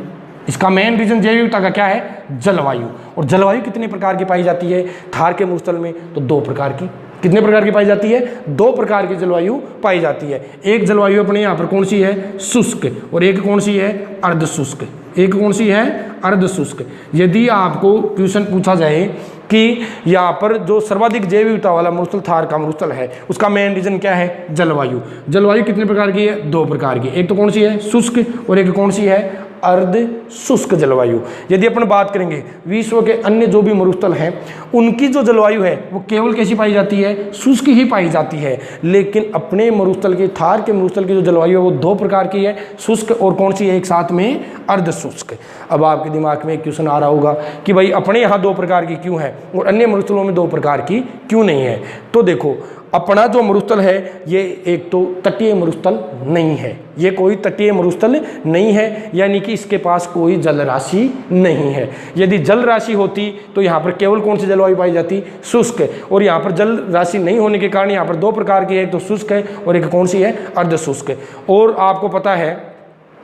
S1: इसका मेन रीजन जैव विविधता का क्या है? जलवायु। और जलवायु कितने प्रकार की पाई जाती है थार के मरुस्थल में? तो 2 प्रकार की। कितने प्रकार की पाई जाती है? 2 प्रकार की जलवायु पाई जाती है। एक जलवायु अपने यहाँ पर कौन सी है? शुष्क, और एक कौन सी है? अर्ध शुष्क। एक कौन सी है? अर्ध शुष्क। यदि आपको क्वेश्चन पूछा जाए कि यहाँ पर जो सर्वाधिक जैव विविधता वाला मरुस्थल थार का मरुस्थल है, उसका मेन रीजन क्या है? जलवायु। जलवायु कितने प्रकार की है? 2 प्रकार की। एक तो कौन सी है? शुष्क, और एक कौन सी है? अर्ध शुष्क जलवायु। यदि अपन बात करेंगे विश्व के अन्य जो भी मरुस्थल हैं, उनकी जो जलवायु है वो केवल कैसी पाई जाती है? शुष्क ही पाई जाती है। लेकिन अपने मरुस्थल की, थार के मरुस्थल की जो जलवायु है वो 2 प्रकार की है, शुष्क और कौन सी है? एक साथ में अर्ध शुष्क। अब आपके दिमाग में एक क्वेश्चन आ रहा होगा कि भाई अपने यहाँ 2 प्रकार की क्यों है और अन्य मरुस्थलों में 2 प्रकार की क्यों नहीं है? तो देखो, अपना जो मरुस्थल है ये एक तो तटीय मरुस्थल नहीं है, ये कोई तटीय मरुस्थल नहीं है, यानी कि इसके पास कोई जल राशि नहीं है। यदि जल राशि होती तो यहाँ पर केवल कौन सी जलवायु पाई जाती? शुष्क। और यहाँ पर जल राशि नहीं होने के कारण यहाँ पर 2 प्रकार की है, एक तो शुष्क है और एक कौन सी है? अर्ध शुष्क। और आपको पता है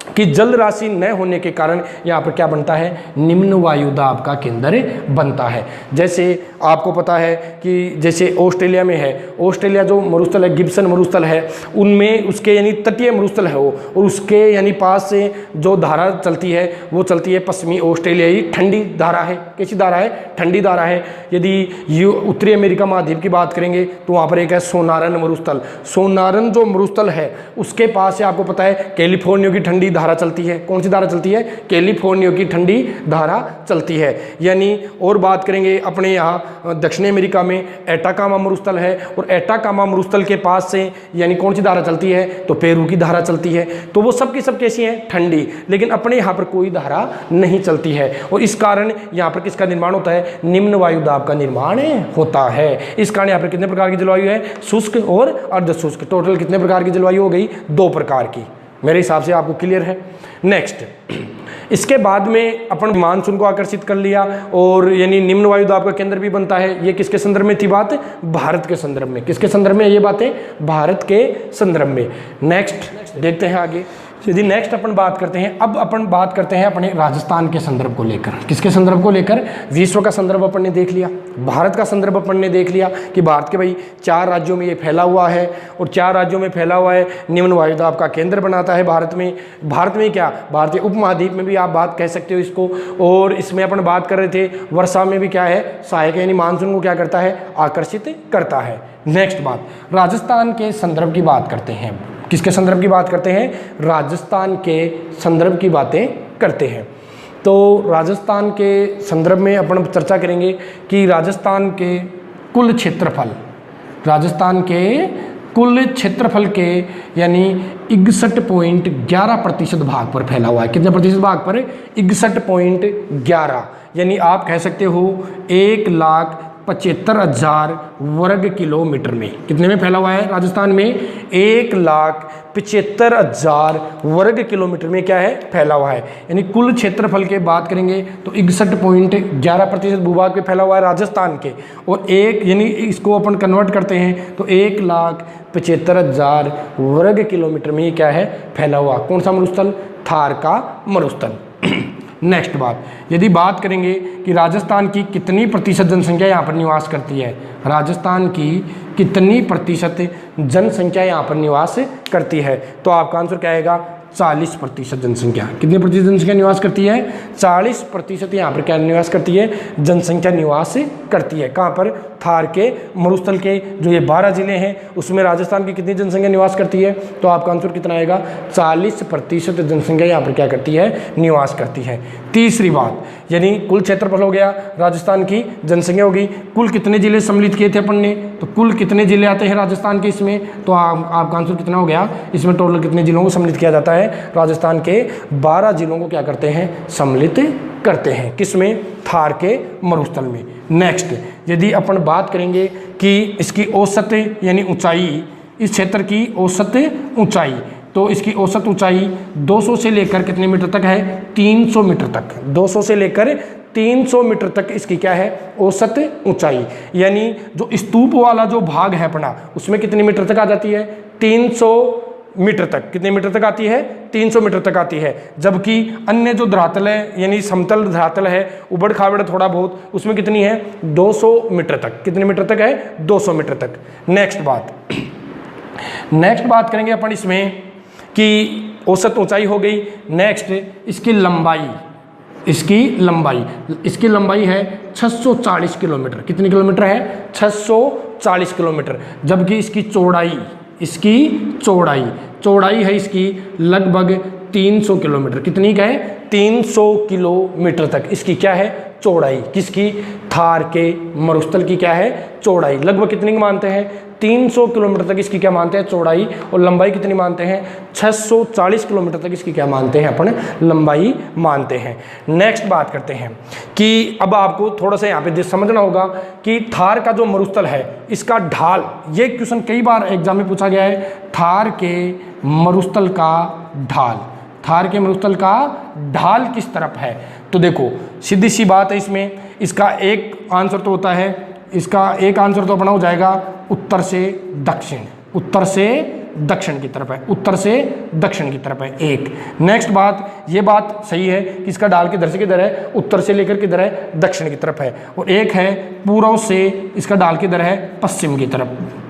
S1: कि जल राशि न होने के कारण यहाँ पर क्या बनता है? निम्न वायु दाब का केंद्र बनता है। जैसे आपको पता है कि जैसे ऑस्ट्रेलिया में है, ऑस्ट्रेलिया जो मरुस्थल है, गिब्सन मरुस्थल है, उनमें उसके यानी तटीय मरुस्थल है वो, और उसके यानी पास से जो धारा चलती है वो चलती है पश्चिमी ऑस्ट्रेलियाई ठंडी धारा है। कैसी धारा है? ठंडी धारा है। यदि उत्तरी अमेरिका महाद्वीप की बात करेंगे तो वहाँ पर एक है सोनारन मरुस्थल। सोनारन जो मरुस्थल है उसके पास से आपको पता है कैलिफोर्निया की ठंडी धारा चलती है। कौन सी धारा चलती है? कैलिफोर्निया की ठंडी धारा चलती है। यानी और बात करेंगे अपने यहाँ दक्षिण अमेरिका में एटाकामा मरुस्थल है, और एटाकामा मरुस्थल के पास से यानी कौन सी धारा चलती है? तो पेरू की धारा चलती है। तो वो सब की सब कैसी हैं? ठंडी। लेकिन अपने यहाँ पर कोई धारा नहीं चलती है, और इस कारण यहाँ पर किसका निर्माण होता है? निम्न वायु दाब का निर्माण होता है। इस कारण यहाँ पर कितने प्रकार की जलवायु है? शुष्क और अर्ध शुष्क। टोटल कितने प्रकार की जलवायु हो गई? 2 प्रकार की। मेरे हिसाब से आपको क्लियर है। नेक्स्ट, इसके बाद में अपन मानसून को आकर्षित कर लिया, और यानी निम्न वायु दाब का केंद्र भी बनता है। ये किसके संदर्भ में थी बात? भारत के संदर्भ में। किसके संदर्भ में ये बातें? भारत के संदर्भ में। नेक्स्ट देखते हैं आगे। यदि नेक्स्ट अपन बात करते हैं, अब अपन बात करते हैं अपने राजस्थान के संदर्भ को लेकर। किसके संदर्भ को लेकर? विश्व का संदर्भ अपन ने देख लिया, भारत का संदर्भ अपन ने देख लिया कि भारत के भाई 4 राज्यों में ये फैला हुआ है, और 4 राज्यों में फैला हुआ है, निम्न वायु दाब का केंद्र बनाता है भारत में। भारत में क्या? भारतीय उपमहाद्वीप में भी आप बात कह सकते हो इसको। और इसमें अपन बात कर रहे थे वर्षा में भी क्या है? सहायक, यानी मानसून को क्या करता है? आकर्षित करता है। नेक्स्ट बात, राजस्थान के संदर्भ की बात करते हैं। किसके संदर्भ की बात करते हैं? राजस्थान के संदर्भ की बातें करते हैं। तो राजस्थान के संदर्भ में अपन चर्चा करेंगे कि राजस्थान के कुल क्षेत्रफल, राजस्थान के कुल क्षेत्रफल के यानी 61.11% भाग पर फैला हुआ है। कितने प्रतिशत भाग पर? 61.11, यानी आप कह सकते हो 1,75,000 वर्ग किलोमीटर में। कितने में फैला हुआ है? राजस्थान में 1,75,000 वर्ग किलोमीटर में क्या है? फैला हुआ है। यानी कुल क्षेत्रफल के बात करेंगे तो 61.11% भूभाग पे फैला हुआ है राजस्थान के, और एक यानी इसको अपन कन्वर्ट करते हैं तो 1,75,000 वर्ग किलोमीटर में ये क्या है? फैला हुआ। कौन सा मरुस्थल? थार का मरुस्थल। नेक्स्ट बात, यदि बात करेंगे कि राजस्थान की कितनी प्रतिशत जनसंख्या यहाँ पर निवास करती है, राजस्थान की कितनी प्रतिशत जनसंख्या यहाँ पर निवास करती है, तो आपका आंसर क्या आएगा? 40% जनसंख्या। कितने प्रतिशत जनसंख्या निवास करती है? 40% यहाँ पर क्या निवास करती है? जनसंख्या निवास करती है। कहाँ पर? थार के मरुस्थल के जो ये 12 जिले हैं उसमें राजस्थान की कितनी जनसंख्या निवास करती है? तो आपका आंसर कितना आएगा? 40% जनसंख्या यहाँ पर क्या करती है? निवास करती है। तीसरी बात, यानी कुल क्षेत्रफल हो गया, राजस्थान की जनसंख्या होगी, कुल कितने जिले सम्मिलित किए थे अपन ने, तो कुल कितने जिले आते हैं राजस्थान के इसमें, तो आपका आंसर कितना हो गया? इसमें टोटल कितने जिलों को सम्मिलित किया जाता है? राजस्थान के 12 जिलों को क्या करते हैं? सम्मिलित करते हैं। किसमें? थार के मरुस्थल में। नेक्स्ट, यदि अपन बात करेंगे कि इसकी औसत यानी ऊंचाई, इस क्षेत्र की औसत ऊंचाई, तो इसकी औसत ऊंचाई 200 से लेकर कितने मीटर तक है? 300 मीटर तक। 200 से लेकर 300 मीटर तक इसकी क्या है? औसत ऊंचाई। यानी जो स्तूप वाला जो भाग है अपना, उसमें कितने मीटर तक आ जाती है? 300 मीटर तक, कितने मीटर तक आती है? 300 मीटर तक आती है। जबकि अन्य जो धरातल है यानी समतल धरातल है, उबड़ खाबड़ थोड़ा बहुत, उसमें कितनी है? 200 मीटर तक। कितने मीटर तक है? 200 मीटर तक। नेक्स्ट बात करेंगे अपन इसमें कि औसत ऊंचाई हो गई। नेक्स्ट इसकी लंबाई है 640 किलोमीटर। कितनी किलोमीटर है? 640 किलोमीटर। जबकि इसकी चौड़ाई है इसकी लगभग 300 किलोमीटर। कितनी का है? 300 किलोमीटर तक इसकी क्या है? चौड़ाई। किसकी? थार के मरुस्थल की क्या है? चौड़ाई। लगभग कितनी मानते हैं? 300 किलोमीटर तक इसकी क्या मानते हैं? चौड़ाई। और लंबाई कितनी मानते हैं? 640 किलोमीटर तक इसकी क्या मानते हैं? अपन लंबाई मानते हैं। नेक्स्ट बात करते हैं कि अब आपको थोड़ा सा यहाँ पे समझना होगा कि थार का जो मरुस्थल है इसका ढाल, ये क्वेश्चन कई बार एग्जाम में पूछा गया है। थार के मरुस्थल का ढाल किस तरफ है? तो देखो सीधी सी बात है, इसमें इसका एक आंसर तो होता है, इसका एक आंसर तो अपना हो जाएगा उत्तर से दक्षिण की तरफ है एक। नेक्स्ट बात, ये बात सही है कि इसका ढाल किधर से किधर है? उत्तर से लेकर किधर है? दक्षिण की तरफ है। और एक है पूर्व से इसका ढाल किधर है? पश्चिम की तरफ।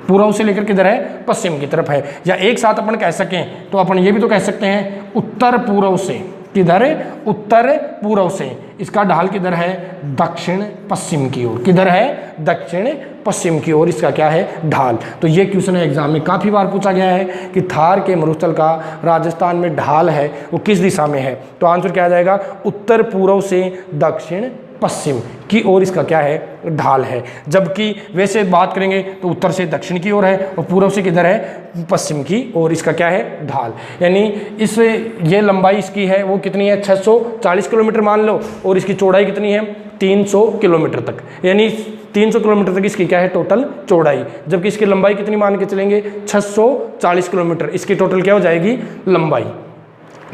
S1: पूर्व से लेकर किधर है? पश्चिम की तरफ है। या एक साथ अपन कह सकें तो अपन ये भी तो कह सकते हैं उत्तर पूर्व से। किधर है? उत्तर पूर्व से। इसका ढाल किधर है? दक्षिण पश्चिम की ओर। किधर है? दक्षिण पश्चिम की ओर इसका क्या है? ढाल। तो ये क्वेश्चन एग्जाम में काफ़ी बार पूछा गया है कि थार के मरुस्थल का राजस्थान में ढाल है वो किस दिशा में है? तो आंसर क्या आ जाएगा? उत्तर पूर्व से दक्षिण पश्चिम की ओर इसका क्या है? ढाल है। जबकि वैसे बात करेंगे तो उत्तर से दक्षिण की ओर है और पूर्व से किधर है? पश्चिम की ओर इसका क्या है? ढाल। यानी ये लंबाई इसकी है वो कितनी है? 640 किलोमीटर मान लो, और इसकी चौड़ाई कितनी है? 300 किलोमीटर तक। यानी 300 किलोमीटर तक इसकी क्या है? टोटल चौड़ाई। जबकि इसकी लंबाई कितनी मान के चलेंगे? 640 किलोमीटर इसकी टोटल क्या हो जाएगी? लंबाई।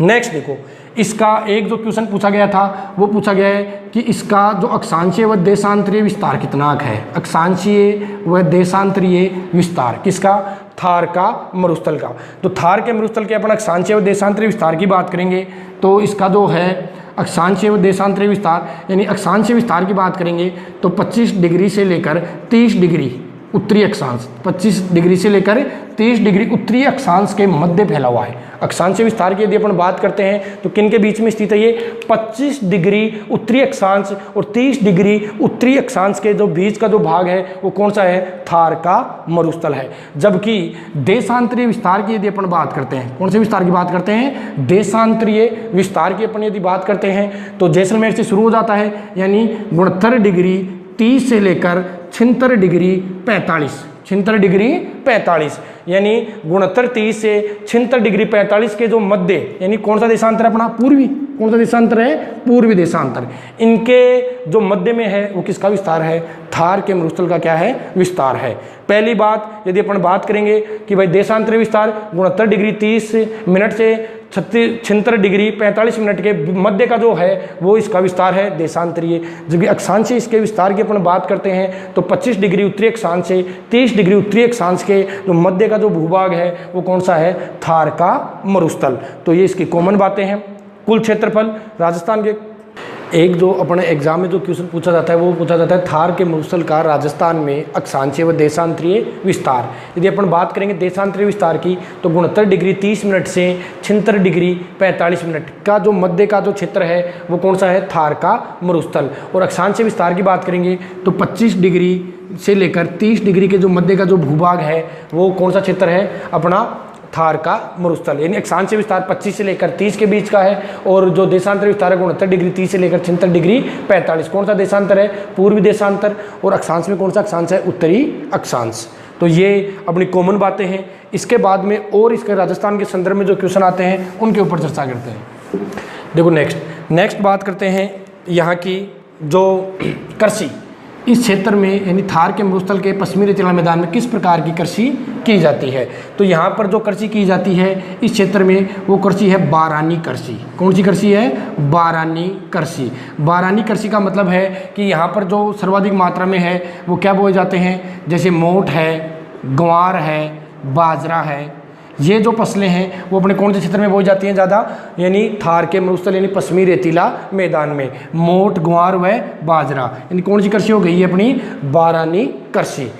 S1: नेक्स्ट देखो, इसका एक जो क्वेश्चन पूछा गया था वो पूछा गया है कि इसका जो अक्षांशीय व देशांतरीय विस्तार कितना है? अक्षांशीय व देशांतरीय विस्तार किसका? थार का मरुस्थल का। तो थार के मरुस्थल के अपन अक्षांशीय व देशांतरीय विस्तार की बात करेंगे तो इसका जो है अक्षांशीय व देशांतरीय विस्तार, यानी अक्षांशीय विस्तार की बात करेंगे तो 25 डिग्री से लेकर 30 डिग्री उत्तरी अक्षांश, 25 डिग्री से लेकर 30 डिग्री उत्तरी अक्षांश के मध्य फैला हुआ है। अक्षांशीय विस्तार की यदि अपन बात करते हैं तो किन के बीच में स्थित है ये? 25 डिग्री उत्तरी अक्षांश और 30 डिग्री उत्तरी अक्षांश के जो बीच का जो भाग है वो कौन सा है? थार का मरुस्थल है। जबकि देशांतरीय विस्तार की यदि अपन बात करते हैं, कौन से विस्तार की बात करते हैं? देशांतरीय विस्तार की अपन यदि बात करते हैं तो जैसलमेर से शुरू हो जाता है, यानी 69 डिग्री 30 से लेकर 76 डिग्री 45, यानी 69 30 से 76 डिग्री 45 के जो मध्य, यानी कौन सा देशांतर है अपना? पूर्वी। कौन सा देशांतर है? पूर्वी देशांतर। इनके जो मध्य में है वो किसका विस्तार है? थार के मरुस्थल का क्या है? विस्तार है। पहली बात यदि अपन बात करेंगे कि भाई देशांतरीय विस्तार 69 डिग्री 30 मिनट से 76 डिग्री 45 मिनट के मध्य का जो है वो इसका विस्तार है देशांतरीय। जबकि अक्षांशीय इसके विस्तार की अपन बात करते हैं तो 25 डिग्री उत्तरी अक्षांश से 30 डिग्री उत्तरी अक्षांश के जो मध्य का जो भूभाग है वो कौन सा है? थार का मरुस्थल। तो ये इसकी कॉमन बातें हैं। कुल क्षेत्रफल राजस्थान के एक जो अपने एग्जाम में जो क्वेश्चन पूछा जाता है वो पूछा जाता है थार के मरुस्थल का राजस्थान में अक्षांशीय व देशांतरीय विस्तार। यदि अपन बात करेंगे देशांतरीय विस्तार की तो 69 डिग्री 30 मिनट से 76 डिग्री 45 मिनट का जो मध्य का जो क्षेत्र है वो कौन सा है? थार का मरुस्थल। और अक्षांशीय विस्तार की बात करेंगे तो 25 डिग्री से लेकर 30 डिग्री के जो मध्य का जो भूभाग है वो कौन सा क्षेत्र है? अपना थार का मरुस्थल। यानी अक्षांशीय विस्तार 25 से लेकर 30 के बीच का है और जो देशांतर विस्तार है 69 डिग्री 30 से लेकर 76 डिग्री 45। कौन सा देशांतर है? पूर्वी देशांतर। और अक्षांश में कौन सा अक्षांश है? उत्तरी अक्षांश। तो ये अपनी कॉमन बातें हैं। इसके बाद में और इसके राजस्थान के संदर्भ में जो क्वेश्चन आते हैं उनके ऊपर चर्चा करते हैं। देखो नेक्स्ट बात करते हैं यहाँ की जो कृषि इस क्षेत्र में, यानी थार के मरुस्थल के पश्चिमी रेतीला मैदान में किस प्रकार की कृषि की जाती है? तो यहाँ पर जो कृषि की जाती है इस क्षेत्र में वो कृषि है बारानी कृषि। कौन सी कृषि है? बारानी कृषि। बारानी कृषि का मतलब है कि यहाँ पर जो सर्वाधिक मात्रा में है वो क्या बोए जाते हैं? जैसे मोठ है, ग्वार है, बाजरा है, ये जो फसलें हैं वो अपने कौन से क्षेत्र में बोई जाती हैं ज़्यादा, यानी थार के मरुस्थल यानी पश्चिमी रेतीला मैदान में। मोट, ग्वार व बाजरा, यानी कौन सी कृषि हो गई है अपनी, बारानी कृषि।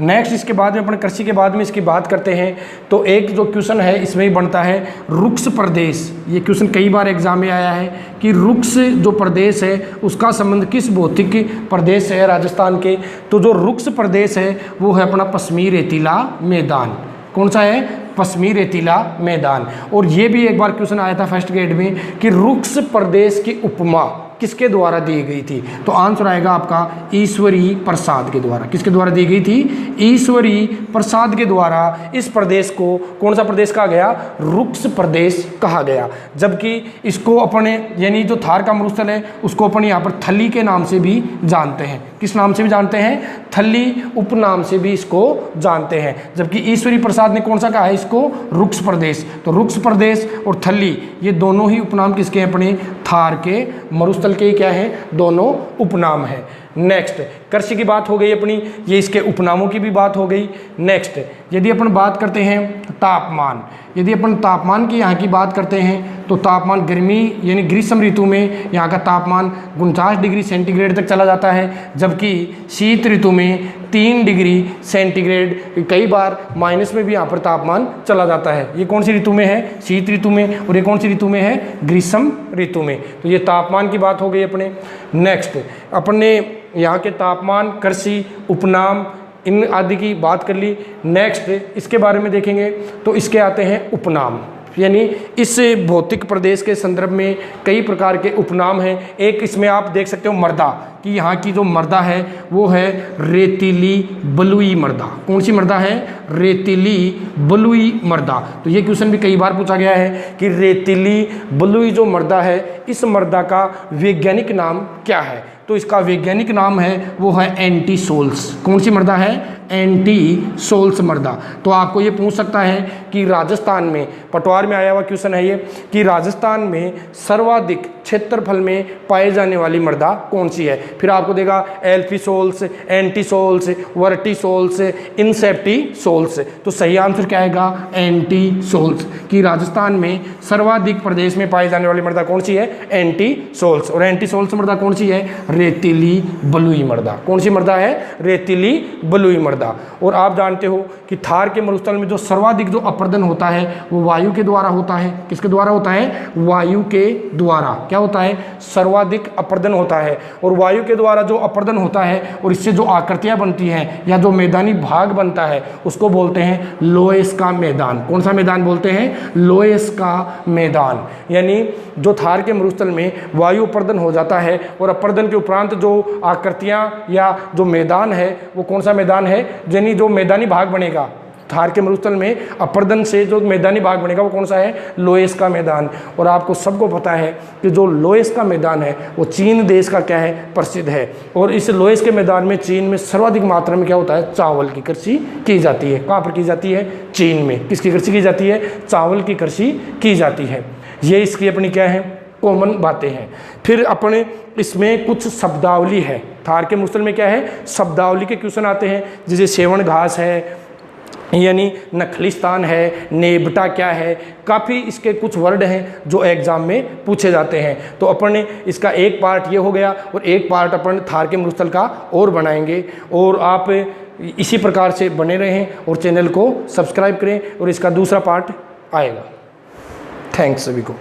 S1: नेक्स्ट इसके बाद में अपन कृषि के बाद में इसकी बात करते हैं तो एक जो क्वेश्चन है इसमें ही बनता है रुक्ष प्रदेश। ये क्वेश्चन कई बार एग्जाम में आया है कि रुक्ष जो प्रदेश है उसका संबंध किस भौतिक प्रदेश से है राजस्थान के। तो जो रुक्ष प्रदेश है वो है अपना पश्चिमी रेतीला मैदान। कौन सा है, पश्चिमी रेतीला मैदान। और ये भी एक बार क्वेश्चन आया था फर्स्ट ग्रेड में कि रुक्ष प्रदेश की उपमा किसके द्वारा दी गई थी। तो आंसर आएगा आपका ईश्वरी प्रसाद के द्वारा। किसके द्वारा दी गई थी, ईश्वरी प्रसाद के द्वारा इस प्रदेश को कौन सा प्रदेश कहा गया, रुक्ष प्रदेश कहा गया। जबकि इसको अपने यानी जो थार का मरुस्थल है उसको अपन यहाँ पर थली के नाम से भी जानते हैं। किस नाम से भी जानते हैं, थली उपनाम से भी इसको जानते हैं। जबकि ईश्वरी प्रसाद ने कौन सा कहा है इसको, रुक्ष प्रदेश। तो रुक्ष प्रदेश और थली ये दोनों ही उपनाम किसके हैं, अपने थार के मरुस्थल के क्या है, दोनों उपनाम है। नेक्स्ट कृषि की बात हो गई अपनी, ये इसके उपनामों की भी बात हो गई। नेक्स्ट यदि अपन बात करते हैं तापमान, यदि अपन तापमान की यहाँ की बात करते हैं तो तापमान गर्मी यानी ग्रीष्म ऋतु में यहाँ का तापमान 49 डिग्री सेंटीग्रेड तक चला जाता है। जबकि शीत ऋतु में 3 डिग्री सेंटीग्रेड, कई बार माइनस में भी यहाँ पर तापमान चला जाता है। ये कौन सी ऋतु में है, शीत ऋतु में। और ये कौन सी ऋतु में है, ग्रीष्म ऋतु में। तो ये तापमान की बात हो गई अपने। नेक्स्ट अपने यहाँ के तापमान, कृषि, उपनाम इन आदि की बात कर ली। नेक्स्ट इसके बारे में देखेंगे तो इसके आते हैं उपनाम, यानी इस भौतिक प्रदेश के संदर्भ में कई प्रकार के उपनाम हैं। एक इसमें आप देख सकते हो मृदा, कि यहाँ की जो मृदा है वो है रेतीली बलुई मृदा। कौन सी मृदा है, रेतीली बलुई मृदा। तो ये क्वेश्चन भी कई बार पूछा गया है कि रेतीली बलुई जो मृदा है इस मृदा का वैज्ञानिक नाम क्या है। तो इसका वैज्ञानिक नाम है वो है एंटीसोल्स। कौन सी मृदा है, एंटीसोल्स मृदा। तो आपको ये पूछ सकता है कि राजस्थान में, पटवार में आया हुआ क्वेश्चन है ये, कि राजस्थान में सर्वाधिक क्षेत्रफल में पाए जाने वाली मृदा कौन सी है। फिर आपको देगा एल्फीसोल्स, एंटीसोल्स, वर्टीसोल्स, इंसेप्टीसोल्स। तो सही आंसर क्या आएगा, एंटीसोल्स। कि राजस्थान में सर्वाधिक प्रदेश में पाई जाने वाली मृदा कौन सी है, एंटीसोल्स। और एंटीसोल्स मृदा कौन सी है, रेतीली बलुई मृदा। कौन सी मृदा है, रेतीली बलुई मृदा। और आप जानते हो कि थार के मरुस्थल में जो सर्वाधिक जो अपर्दन होता है वो वायु के द्वारा होता है। किसके द्वारा होता है, वायु के द्वारा। क्या होता है, सर्वाधिक अपर्दन होता है। और वायु के द्वारा जो अपर्दन होता है और इससे जो आकृतियां बनती हैं या जो मैदानी भाग बनता है उसको बोलते हैं लोएस का मैदान। कौन सा मैदान बोलते हैं, लोएस का मैदान। यानी जो थार के मरुस्थल में वायु अपर्दन हो जाता है और अपर्दन के उपरांत जो आकृतियां या जो मैदान है वो कौन सा मैदान है, यानी जो मैदानी भाग बनेगा थार के मरुस्थल में अपर्दन से जो मैदानी भाग बनेगा वो कौन सा है, लोएस का मैदान। और आपको सबको पता है कि जो लोएस का मैदान है वो चीन देश का क्या है, प्रसिद्ध है। और इस लोएस के मैदान में चीन में सर्वाधिक मात्रा में क्या होता है, चावल की कृषि की जाती है। कहाँ पर की जाती है, चीन में। किसकी कृषि की जाती है, चावल की कृषि की जाती है। ये इसकी अपनी क्या है, कॉमन बातें हैं। फिर अपने इसमें कुछ शब्दावली है। थार के मरुस्थल में क्या है, शब्दावली के क्वेश्चन आते हैं, जैसे सेवण घास है, यानी नखलिस्तान है, नेबटा क्या है। काफ़ी इसके कुछ वर्ड हैं जो एग्जाम में पूछे जाते हैं। तो अपन ने इसका एक पार्ट ये हो गया और एक पार्ट अपन थार के मरुस्थल का और बनाएंगे। और आप इसी प्रकार से बने रहें और चैनल को सब्सक्राइब करें और इसका दूसरा पार्ट आएगा। थैंक्स सभी को।